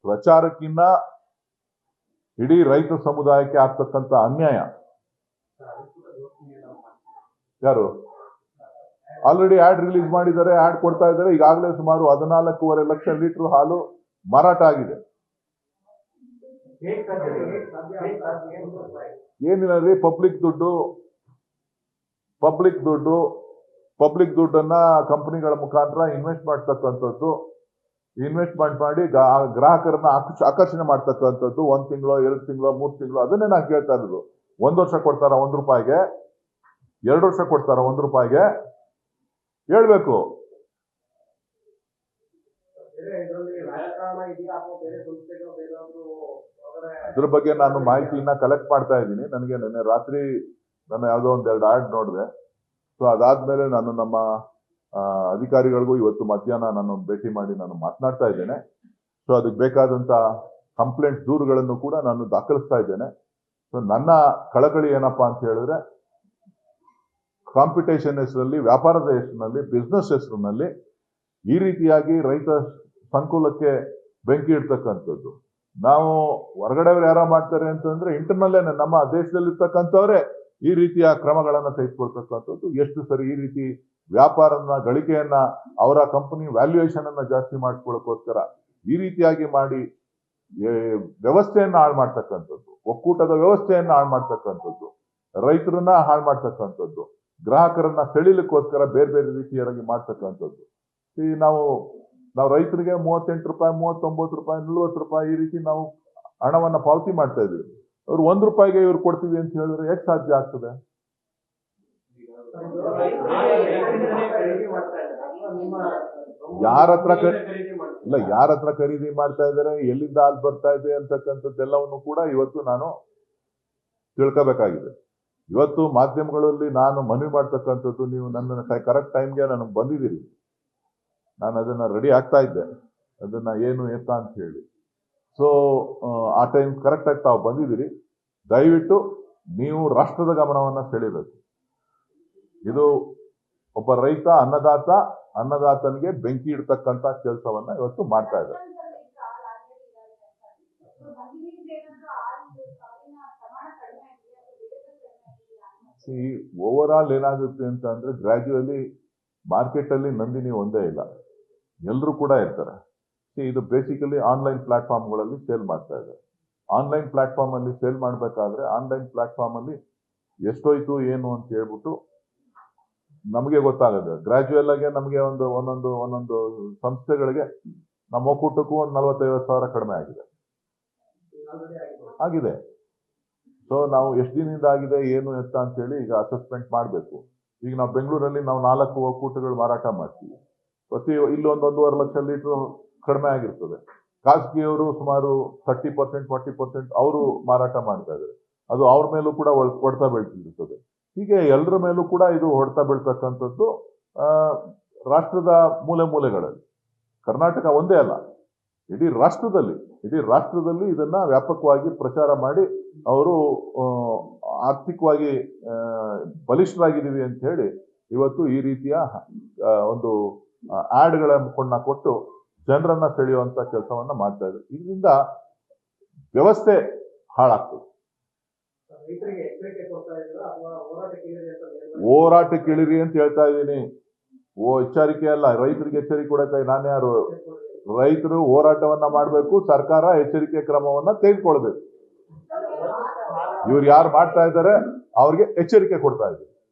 ಪ್ರಚಾರಕ್ಕಿಂತ ಇಡೀ ರೈತ ಸಮುದಾಯಕ್ಕೆ ಆಗ್ತಕ್ಕಂಥ ಅನ್ಯಾಯ. ಯಾರು ಆಲ್ರೆಡಿ ಆಡ್ ರಿಲೀಸ್ ಮಾಡಿದ್ದಾರೆ, ಆಡ್ ಕೊಡ್ತಾ ಇದ್ದಾರೆ. ಈಗಾಗಲೇ ಸುಮಾರು 14.5 ಲಕ್ಷ ಲೀಟರ್ ಹಾಲು ಮಾರಾಟ ಆಗಿದೆ. ಏನಿಲ್ಲ ರೀ, ಪಬ್ಲಿಕ್ ದುಡ್ಡನ್ನ ಕಂಪನಿಗಳ ಮುಖಾಂತರ ಇನ್ವೆಸ್ಟ್ ಮಾಡ್ತಕ್ಕಂಥದ್ದು, ಇನ್ವೆಸ್ಟ್ಮೆಂಟ್ ಮಾಡಿ ಗ್ರಾಹಕರನ್ನ ಆಕರ್ಷಣೆ ಮಾಡ್ತಕ್ಕಂಥದ್ದು. 1 ತಿಂಗಳು 2 ತಿಂಗಳು 3 ತಿಂಗಳು ಅದನ್ನೇ ನಾನು ಕೇಳ್ತಾ ಇರೋದು. 1 ವರ್ಷ ಕೊಡ್ತಾರ 1 ರೂಪಾಯಿಗೆ, 2 ವರ್ಷ ಕೊಡ್ತಾರ 1 ರೂಪಾಯಿಗೆ ಹೇಳ್ಬೇಕು. ಅದ್ರ ಬಗ್ಗೆ ನಾನು ಮಾಹಿತಿಯನ್ನ ಕಲೆಕ್ಟ್ ಮಾಡ್ತಾ ಇದ್ದೀನಿ. ನನಗೆ ನಿನ್ನೆ ರಾತ್ರಿ ನಾನು ಯಾವುದೋ 1-2 ಆಡ್ ನೋಡಿದೆ. ಸೊ ಅದಾದ್ಮೇಲೆ ನಾನು ನಮ್ಮ ಅಧಿಕಾರಿಗಳಿಗೂ ಇವತ್ತು ಮಧ್ಯಾಹ್ನ ನಾನು ಭೇಟಿ ಮಾಡಿ ನಾನು ಮಾತನಾಡ್ತಾ ಇದ್ದೇನೆ. ಸೊ ಅದಕ್ಕೆ ಬೇಕಾದಂತ ಕಂಪ್ಲೇಂಟ್ ದೂರುಗಳನ್ನು ಕೂಡ ನಾನು ದಾಖಲಿಸ್ತಾ ಇದ್ದೇನೆ. ಸೊ ನನ್ನ ಕಳಕಳಿ ಏನಪ್ಪಾ ಅಂತ ಹೇಳಿದ್ರೆ, ಕಾಂಪಿಟೇಷನ್ ಹೆಸರಲ್ಲಿ, ವ್ಯಾಪಾರದ ಹೆಸರಿನಲ್ಲಿ, ಬಿಸ್ನೆಸ್ ಹೆಸರಿನಲ್ಲಿ ಈ ರೀತಿಯಾಗಿ ರೈತ ಸಂಕುಲಕ್ಕೆ ಬೆಂಕಿ ಇಡ್ತಕ್ಕಂಥದ್ದು. ನಾವು ಹೊರಗಡೆಯವ್ರು ಯಾರ ಮಾಡ್ತಾರೆ ಅಂತಂದ್ರೆ ಇಂಟರ್ನಲ್ಲೇನೆ ನಮ್ಮ ದೇಶದಲ್ಲಿರ್ತಕ್ಕಂಥವ್ರೆ ಈ ರೀತಿಯ ಕ್ರಮಗಳನ್ನ ತೆಗೆದುಕೊಳ್ತಕ್ಕಂಥದ್ದು ಎಷ್ಟು ಸರಿ? ಈ ರೀತಿ ವ್ಯಾಪಾರನ, ಗಳಿಕೆಯನ್ನ, ಅವರ ಕಂಪನಿ ವ್ಯಾಲ್ಯೂಯೇಷನ್ ಅನ್ನ ಜಾಸ್ತಿ ಮಾಡಿಸ್ಕೊಳ್ಳೋಕ್ಕೋಸ್ಕರ ಈ ರೀತಿಯಾಗಿ ಮಾಡಿ ವ್ಯವಸ್ಥೆಯನ್ನ ಹಾಳು ಮಾಡ್ತಕ್ಕಂಥದ್ದು, ಒಕ್ಕೂಟದ ವ್ಯವಸ್ಥೆಯನ್ನ ಹಾಳು ಮಾಡ್ತಕ್ಕಂಥದ್ದು, ರೈತರನ್ನ ಹಾಳು ಮಾಡ್ತಕ್ಕಂಥದ್ದು, ಗ್ರಾಹಕರನ್ನ ಸೆಳಿಲಿಕ್ಕೋಸ್ಕರ ಬೇರೆ ಬೇರೆ ರೀತಿಯಾಗಿ ಮಾಡ್ತಕ್ಕಂಥದ್ದು. ಈ ನಾವು ರೈತರಿಗೆ 38 ರೂಪಾಯಿ, 39 ರೂಪಾಯಿ, 40 ರೂಪಾಯಿ ಈ ರೀತಿ ನಾವು ಹಣವನ್ನ ಪಾವತಿ ಮಾಡ್ತಾ ಇದೀವಿ. ಅವ್ರು 1 ರೂಪಾಯಿಗೆ ಇವ್ರು ಕೊಡ್ತೀವಿ ಅಂತ ಹೇಳಿದ್ರೆ ಹೇಗೆ ಸಾಧ್ಯ ಆಗ್ತದೆ? ಯಾರ ಹತ್ರ ಖರೀದಿ ಮಾಡ್ತಾ ಇದ್ದಾರೆ, ಎಲ್ಲಿಂದ ಹಾಲು ಬರ್ತಾ ಇದೆ ಅಂತಕ್ಕಂಥದ್ದೆಲ್ಲವನ್ನು ಕೂಡ ಇವತ್ತು ನಾನು ತಿಳ್ಕೋಬೇಕಾಗಿದೆ. ಇವತ್ತು ಮಾಧ್ಯಮಗಳಲ್ಲಿ ನಾನು ಮನವಿ ಮಾಡ್ತಕ್ಕಂಥದ್ದು, ನೀವು ನನ್ನ ಕರೆಕ್ಟ್ ಟೈಮ್ಗೆ ನನಗೆ ಬಂದಿದ್ದೀರಿ, ನಾನು ಅದನ್ನ ರೆಡಿ ಆಗ್ತಾ ಇದ್ದೆ, ಅದನ್ನ ಏನು ಎತ್ತ ಅಂತ ಹೇಳಿ. ಸೊ ಆ ಟೈಮ್ ಕರೆಕ್ಟ್ ಆಗಿ ತಾವು ಬಂದಿದ್ದೀರಿ. ದಯವಿಟ್ಟು ನೀವು ರಾಷ್ಟ್ರದ ಗಮನವನ್ನ ಸೆಳೆಯಬೇಕು. ಇದು ಒಬ್ಬ ರೈತ, ಅನ್ನದಾತನಿಗೆ ಬೆಂಕಿ ಇಡ್ತಕ್ಕಂಥ ಕೆಲಸವನ್ನ ಇವತ್ತು ಮಾಡ್ತಾ ಇದ್ದಾರೆ. ಓವರ್ ಆಲ್ ಏನಾಗುತ್ತೆ ಅಂತ ಅಂದ್ರೆ, ಗ್ರಾಜುಯಲಿ ಮಾರ್ಕೆಟ್ ಅಲ್ಲಿ ನಂದಿನಿ ಒಂದೇ ಇಲ್ಲ, ಎಲ್ಲರೂ ಕೂಡ ಇರ್ತಾರೆ. ಇದು ಬೇಸಿಕಲಿ ಆನ್ಲೈನ್ ಪ್ಲಾಟ್ಫಾರ್ಮ್ಗಳಲ್ಲಿ ಸೇಲ್ ಮಾಡ್ತಾ ಇದ್ದಾರೆ. ಆನ್ಲೈನ್ ಪ್ಲಾಟ್ಫಾರ್ಮ್ ಅಲ್ಲಿ ಸೇಲ್ ಮಾಡಬೇಕಾದ್ರೆ ಆನ್ಲೈನ್ ಪ್ಲಾಟ್ಫಾರ್ಮ್ ಅಲ್ಲಿ ಎಷ್ಟೋಯ್ತು ಏನು ಅಂತ ಹೇಳ್ಬಿಟ್ಟು ನಮಗೆ ಗೊತ್ತಾಗುತ್ತೆ. ಗ್ರಾಜುಯಲ್ ಆಗಿ ನಮಗೆ ಒಂದೊಂದು ಸಂಸ್ಥೆಗಳಿಗೆ ನಮ್ಮ ಒಕ್ಕೂಟಕ್ಕೂ 45,000 ಕಡಿಮೆ ಆಗಿದೆ. ಸೊ ನಾವು ಎಷ್ಟು ದಿನದಿಂದ ಆಗಿದೆ ಏನು ಎತ್ತ ಅಂತ ಹೇಳಿ ಈಗ ಅಸೆಸ್ಮೆಂಟ್ ಮಾಡಬೇಕು. ಈಗ ನಾವು ಬೆಂಗಳೂರಲ್ಲಿ ನಾವು 4 ಒಕ್ಕೂಟಗಳು ಮಾರಾಟ ಮಾಡ್ತೀವಿ. ಇಲ್ಲೊಂದು 1.5 ಲಕ್ಷ ಲೀಟರ್ ಕಡಿಮೆ ಆಗಿರ್ತದೆ. ಖಾಸಗಿಯವರು ಸುಮಾರು 30%, 40% ಅವರು ಮಾರಾಟ ಮಾಡ್ತಾ ಇದ್ದಾರೆ. ಅದು ಅವ್ರ ಮೇಲೂ ಕೂಡ ಹೊಡೆತ ಬೀಳ್ತಿರ್ತದೆ. ಹೀಗೆ ಎಲ್ಲರ ಮೇಲೂ ಕೂಡ ಇದು ಹೊಡೆತ ಬೀಳ್ತಕ್ಕಂಥದ್ದು ರಾಷ್ಟ್ರದ ಮೂಲೆಗಳಲ್ಲಿ. ಕರ್ನಾಟಕ ಒಂದೇ ಅಲ್ಲ, ಇಡೀ ರಾಷ್ಟ್ರದಲ್ಲಿ ಇದನ್ನ ವ್ಯಾಪಕವಾಗಿ ಪ್ರಚಾರ ಮಾಡಿ ಅವರು ಆರ್ಥಿಕವಾಗಿ ಬಲಿಷ್ಠರಾಗಿದ್ದೀವಿ ಅಂತ ಹೇಳಿ ಇವತ್ತು ಈ ರೀತಿಯ ಒಂದು ಆಡ್ಗಳ ಮುಖಂಡ ಕೊಟ್ಟು ಜನರನ್ನ ಸೆಳೆಯುವಂತ ಕೆಲಸವನ್ನ ಮಾಡ್ತಾ ಇದ್ದಾರೆ. ಇದರಿಂದ ವ್ಯವಸ್ಥೆ ಹಾಳಾಗ್ತದೆ. ಹೋರಾಟಕ್ಕೆ ಇಳಿರಿ ಅಂತ ಹೇಳ್ತಾ ಇದ್ದೀನಿ. ಎಚ್ಚರಿಕೆ ಅಲ್ಲ, ರೈತರಿಗೆ ಎಚ್ಚರಿಕೆ ಕೊಡಕ್ಕೆ ನಾನು ಯಾರು? ರೈತರು ಹೋರಾಟವನ್ನ ಮಾಡಬೇಕು, ಸರ್ಕಾರ ಎಚ್ಚರಿಕೆ ಕ್ರಮವನ್ನ ತೆಗೆದುಕೊಳ್ಬೇಕು. ಇವ್ರು ಯಾರು ಮಾಡ್ತಾ ಇದ್ದಾರೆ ಅವ್ರಿಗೆ ಎಚ್ಚರಿಕೆ ಕೊಡ್ತಾ ಇದ್ದೀವಿ.